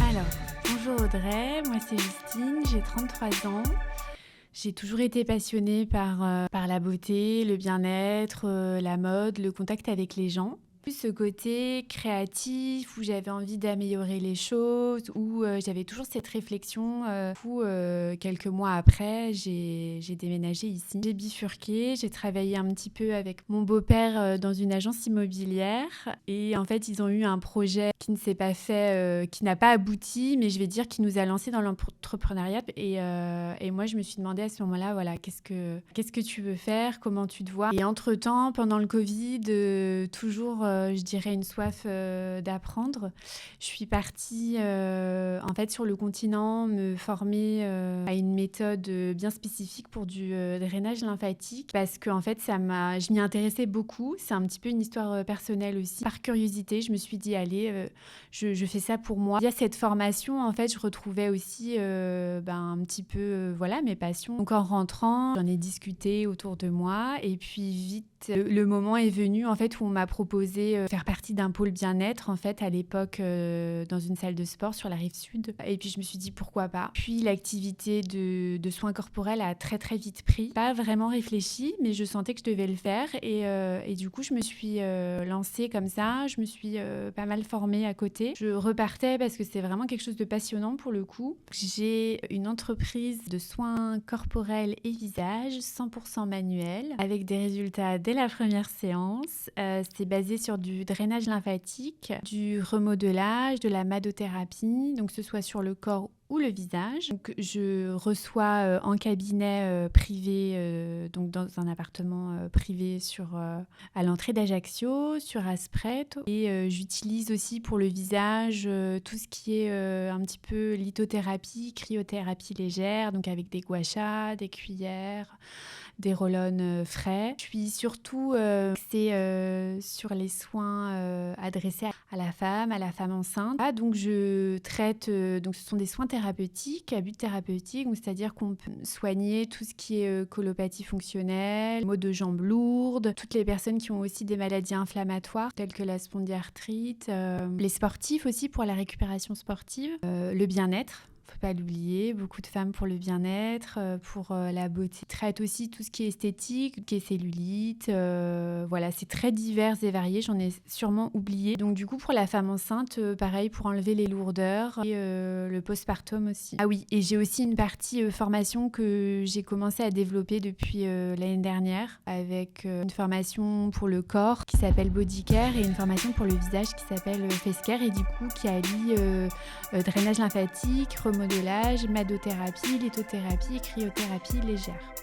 Alors, bonjour Audrey, moi c'est Justine, j'ai 33 ans. J'ai toujours été passionnée par la beauté, le bien-être, la mode, le contact avec les gens. Plus ce côté créatif où j'avais envie d'améliorer les choses, où j'avais toujours cette réflexion. Quelques mois après, j'ai déménagé ici. J'ai bifurqué, j'ai travaillé un petit peu avec mon beau-père dans une agence immobilière. Et en fait, ils ont eu un projet qui ne s'est pas fait, qui n'a pas abouti, mais je vais dire qui nous a lancé dans l'entrepreneuriat. Et moi, je me suis demandé à ce moment-là, voilà, qu'est-ce que tu veux faire, comment tu te vois. Et entre-temps, pendant le Covid, toujours, je dirais, une soif d'apprendre. Je suis partie, en fait, sur le continent, me former à une méthode bien spécifique pour du drainage lymphatique, parce que en fait, je m'y intéressais beaucoup. C'est un petit peu une histoire personnelle aussi. Par curiosité, je me suis dit, allez, je fais ça pour moi. Via cette formation, en fait, je retrouvais aussi un petit peu, voilà, mes passions. Donc en rentrant, j'en ai discuté autour de moi, et puis vite, le moment est venu en fait où on m'a proposé faire partie d'un pôle bien-être en fait à l'époque dans une salle de sport sur la rive sud, et puis je me suis dit pourquoi pas. Puis l'activité de soins corporels a très très vite pris. Pas vraiment réfléchi, mais je sentais que je devais le faire, et du coup je me suis lancée comme ça. Je me suis pas mal formée à côté. Je repartais parce que c'est vraiment quelque chose de passionnant pour le coup. J'ai une entreprise de soins corporels et visage 100% manuel avec des résultats dès la première séance. C'est basé sur du drainage lymphatique, du remodelage, de la madothérapie, donc que ce soit sur le corps ou le visage. Donc, je reçois en cabinet privé, donc dans un appartement privé à l'entrée d'Ajaccio, sur Asprete. Et j'utilise aussi pour le visage tout ce qui est un petit peu lithothérapie, cryothérapie légère, donc avec des gua sha, des cuillères, des roll-on frais. Je suis surtout axée sur les soins adressés à la femme enceinte. Donc je traite, donc ce sont des soins thérapeutiques, à but thérapeutique, donc c'est-à-dire qu'on peut soigner tout ce qui est colopathie fonctionnelle, maux de jambes lourdes, toutes les personnes qui ont aussi des maladies inflammatoires telles que la spondyarthrite, les sportifs aussi pour la récupération sportive, le bien-être. Faut pas l'oublier, beaucoup de femmes pour le bien-être, pour la beauté. Traite aussi tout ce qui est esthétique, tout ce qui est cellulite. Voilà, c'est très divers et varié, j'en ai sûrement oublié. Donc du coup, pour la femme enceinte, pareil, pour enlever les lourdeurs et le postpartum aussi. Ah oui, et j'ai aussi une partie formation que j'ai commencé à développer depuis l'année dernière, avec une formation pour le corps qui s'appelle Body Care et une formation pour le visage qui s'appelle Face Care, et du coup qui allie drainage lymphatique, remodelage, madothérapie, lithothérapie et cryothérapie légère.